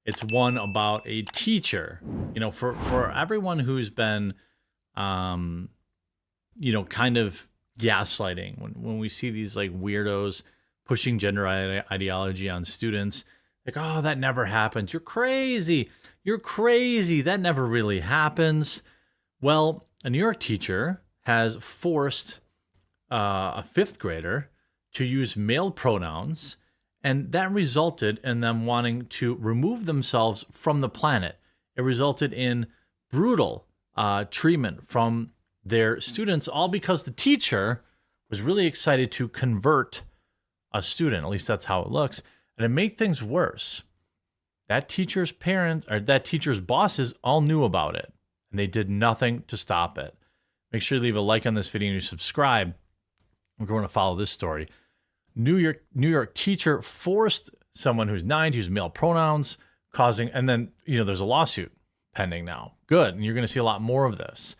It's one about a teacher. For everyone who's been, um, kind of gaslighting when we see these like weirdos pushing gender ideology on students, like, oh, that never happens. You're crazy. You're crazy. That never really happens. Well, a New York teacher has forced a fifth grader to use male pronouns, and that resulted in them wanting to remove themselves from the planet. It resulted in brutal treatment from their students, all because the teacher was really excited to convert a student. At least that's how it looks. And to make things worse, that teacher's parents or that teacher's bosses all knew about it, and they did nothing to stop it. Make sure you leave a like on this video and you subscribe. We're going to follow this story. New York teacher forced someone who's 9 to use male pronouns, causing, and then, there's a lawsuit pending now. Good. And you're going to see a lot more of this.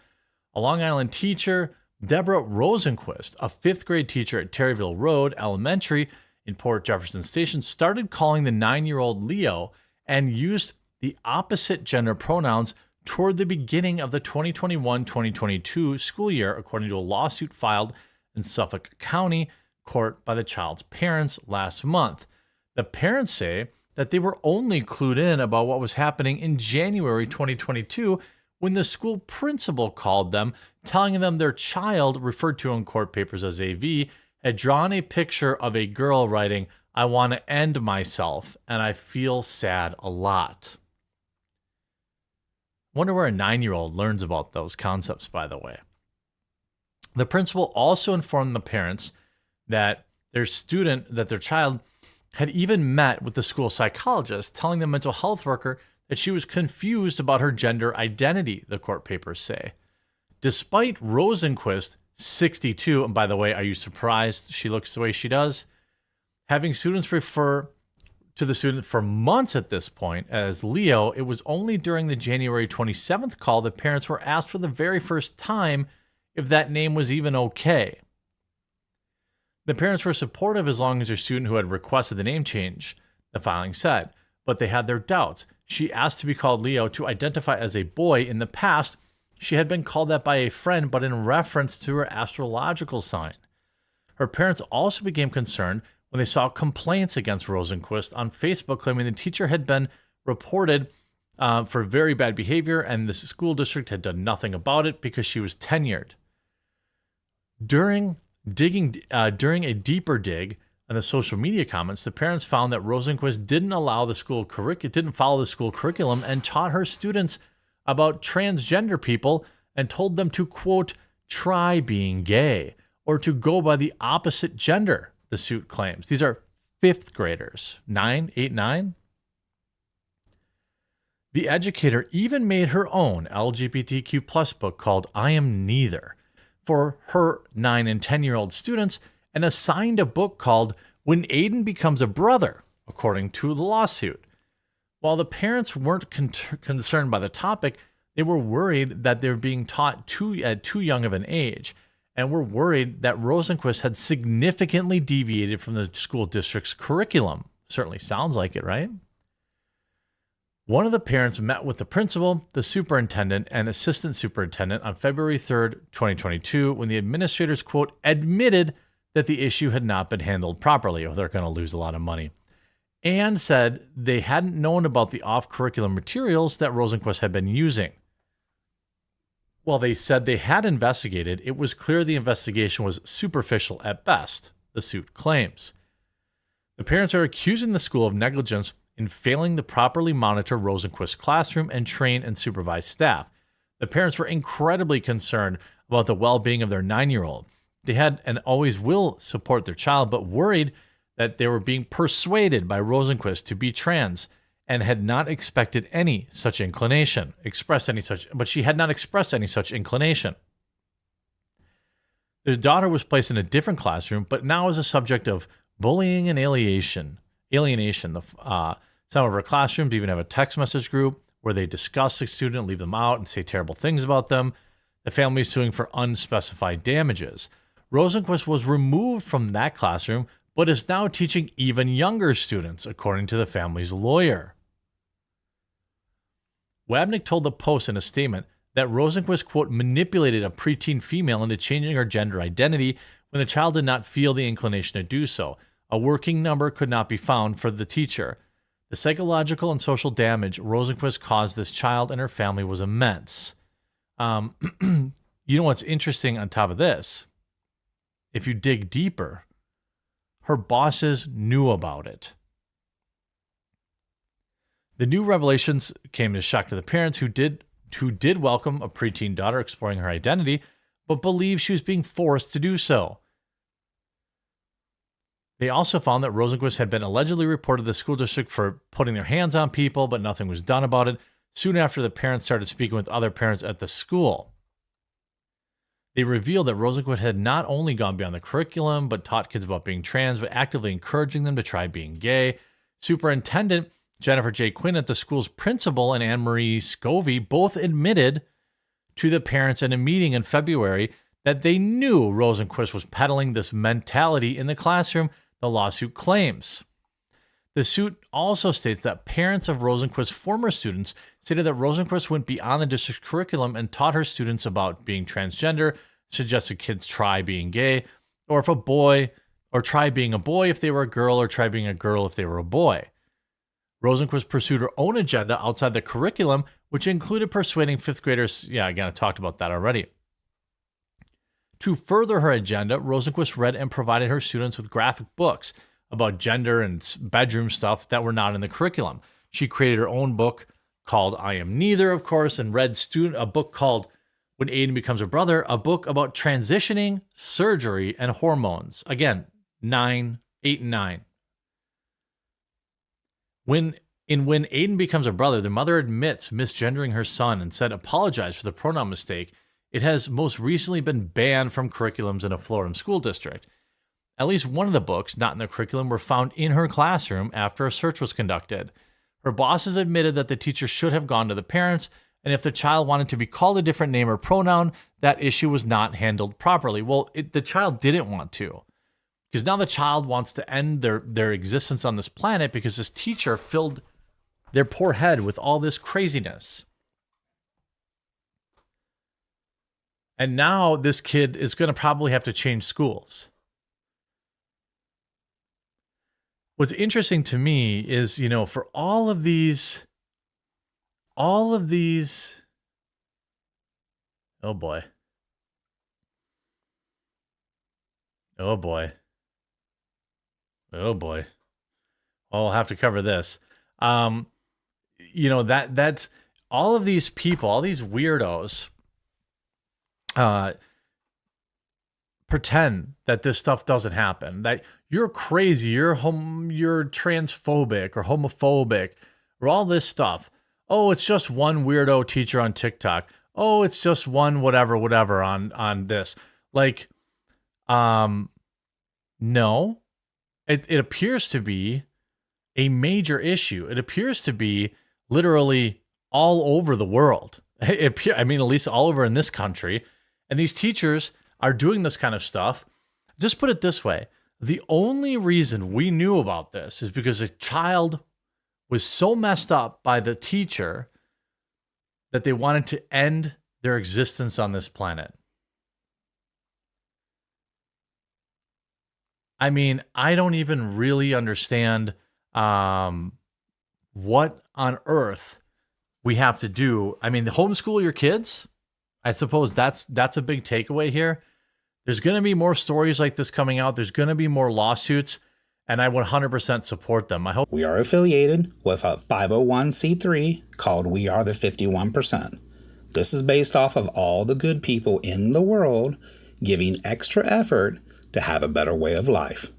A Long Island teacher, Deborah Rosenquist, a fifth grade teacher at Terryville Road Elementary in Port Jefferson Station, started calling the 9-year-old Leo and used the opposite gender pronouns toward the beginning of the 2021-2022 school year, according to a lawsuit filed in Suffolk County Court by the child's parents last month. The parents say that they were only clued in about what was happening in January 2022 when the school principal called them, telling them their child, referred to in court papers as AV, had drawn a picture of a girl writing, "I want to end myself, and I feel sad a lot." Wonder where a 9-year-old learns about those concepts, by the way. The principal also informed the parents that their child had even met with the school psychologist, telling the mental health worker that she was confused about her gender identity, the court papers say. Despite Rosenquist, 62, and by the way, are you surprised she looks the way she does? Having students refer to the student for months at this point as Leo, it was only during the January 27th call that parents were asked for the very first time if that name was even okay. The parents were supportive as long as their student who had requested the name change, the filing said, but they had their doubts. She asked to be called Leo to identify as a boy. In the past, she had been called that by a friend, but in reference to her astrological sign. Her parents also became concerned when they saw complaints against Rosenquist on Facebook, claiming the teacher had been reported for very bad behavior and the school district had done nothing about it because she was tenured. During a deeper dig on the social media comments, the parents found that Rosenquist didn't follow the school curriculum and taught her students about transgender people and told them to, quote, try being gay or to go by the opposite gender, the suit claims. These are fifth graders, 8, 9. The educator even made her own LGBTQ plus book called I Am Neither for her 9 and 10-year-old students and assigned a book called When Aiden Becomes a Brother, according to the lawsuit. While the parents weren't concerned by the topic, they were worried that they were being taught at too young of an age, and were worried that Rosenquist had significantly deviated from the school district's curriculum. Certainly sounds like it, right? One of the parents met with the principal, the superintendent, and assistant superintendent on February 3rd, 2022, when the administrators, quote, admitted that the issue had not been handled properly, or they're going to lose a lot of money, and said they hadn't known about the off-curriculum materials that Rosenquist had been using. While they said they had investigated, it was clear the investigation was superficial at best, the suit claims. The parents are accusing the school of negligence in failing to properly monitor Rosenquist's classroom and train and supervise staff. The parents were incredibly concerned about the well-being of their 9-year-old. They had and always will support their child, but worried that they were being persuaded by Rosenquist to be trans and had not expected any such inclination, but she had not expressed any such inclination. Their daughter was placed in a different classroom, but now is a subject of bullying and alienation. Some of her classrooms even have a text message group where they discuss the student, leave them out, and say terrible things about them. The family is suing for unspecified damages. Rosenquist was removed from that classroom, but is now teaching even younger students, according to the family's lawyer. Wabnick told the Post in a statement that Rosenquist, quote, manipulated a preteen female into changing her gender identity when the child did not feel the inclination to do so. A working number could not be found for the teacher. The psychological and social damage Rosenquist caused this child and her family was immense. You know what's interesting on top of this? If you dig deeper, her bosses knew about it. The new revelations came as a shock to the parents who did welcome a preteen daughter exploring her identity, but believed she was being forced to do so. They also found that Rosenquist had been allegedly reported to the school district for putting their hands on people, but nothing was done about it. Soon after, the parents started speaking with other parents at the school. They revealed that Rosenquist had not only gone beyond the curriculum, but taught kids about being trans, but actively encouraging them to try being gay. Superintendent Jennifer J. Quinn at the school's principal and Anne-Marie Scovey both admitted to the parents in a meeting in February that they knew Rosenquist was peddling this mentality in the classroom, the lawsuit claims. The suit also states that parents of Rosenquist's former students stated that Rosenquist went beyond the district's curriculum and taught her students about being transgender, suggested kids try being gay, or try being a boy if they were a girl, or try being a girl if they were a boy. Rosenquist pursued her own agenda outside the curriculum, which included persuading fifth graders. Yeah, again, I talked about that already. To further her agenda, Rosenquist read and provided her students with graphic books about gender and bedroom stuff that were not in the curriculum. She created her own book called I Am Neither, of course, and read a book called When Aiden Becomes a Brother, a book about transitioning, surgery, and hormones. Again, 8 and 9. When Aiden Becomes a Brother, the mother admits misgendering her son and said apologize for the pronoun mistake. It has most recently been banned from curriculums in a Florida school district. At least one of the books not in the curriculum were found in her classroom after a search was conducted. Her bosses admitted that the teacher should have gone to the parents, and if the child wanted to be called a different name or pronoun, that issue was not handled properly. Well, the child didn't want to, because now the child wants to end their existence on this planet because this teacher filled their poor head with all this craziness. And now this kid is going to probably have to change schools. What's interesting to me is, for all of these, oh boy. Oh boy. Oh boy. I'll have to cover this. That's all of these people, all these weirdos, pretend that this stuff doesn't happen, that you're crazy, you're transphobic or homophobic or all this stuff. Oh, it's just one weirdo teacher on TikTok. Oh, it's just one whatever on this. Like, no, it appears to be a major issue. It appears to be literally all over the world. At least all over in this country. And these teachers are doing this kind of stuff. Just put it this way. The only reason we knew about this is because a child was so messed up by the teacher that they wanted to end their existence on this planet. I mean, I don't even really understand what on earth we have to do. I mean, homeschool your kids. I suppose that's a big takeaway here. There's going to be more stories like this coming out. There's going to be more lawsuits, and I 100% support them. I hope we are affiliated with a 501c3 called We Are the 51%. This is based off of all the good people in the world giving extra effort to have a better way of life.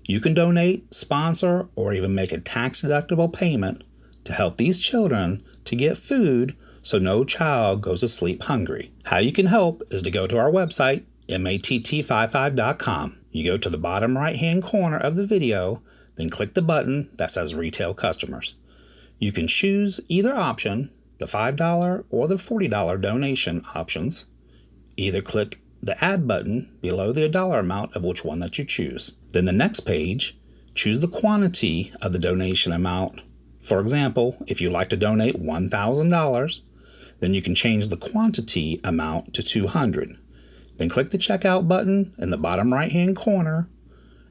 You can donate, sponsor, or even make a tax-deductible payment to help these children to get food so no child goes to sleep hungry. How you can help is to go to our website, matt55.com. You go to the bottom right-hand corner of the video, then click the button that says Retail Customers. You can choose either option, the $5 or the $40 donation options. Either click the Add button below the dollar amount of which one that you choose. Then the next page, choose the quantity of the donation amount For example, if you'd like to donate $1,000, then you can change the quantity amount to 200. Then click the checkout button in the bottom right hand corner,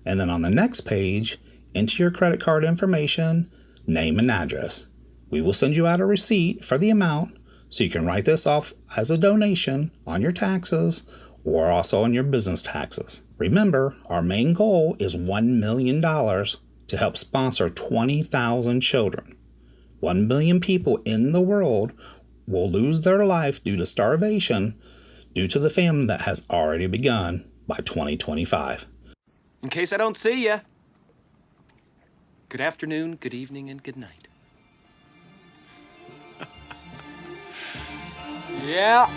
and then on the next page, enter your credit card information, name and address. We will send you out a receipt for the amount so you can write this off as a donation on your taxes or also on your business taxes. Remember, our main goal is $1 million to help sponsor 20,000 children. 1 billion people in the world will lose their life due to starvation due to the famine that has already begun by 2025. In case I don't see ya, good afternoon, good evening, and good night. Yeah.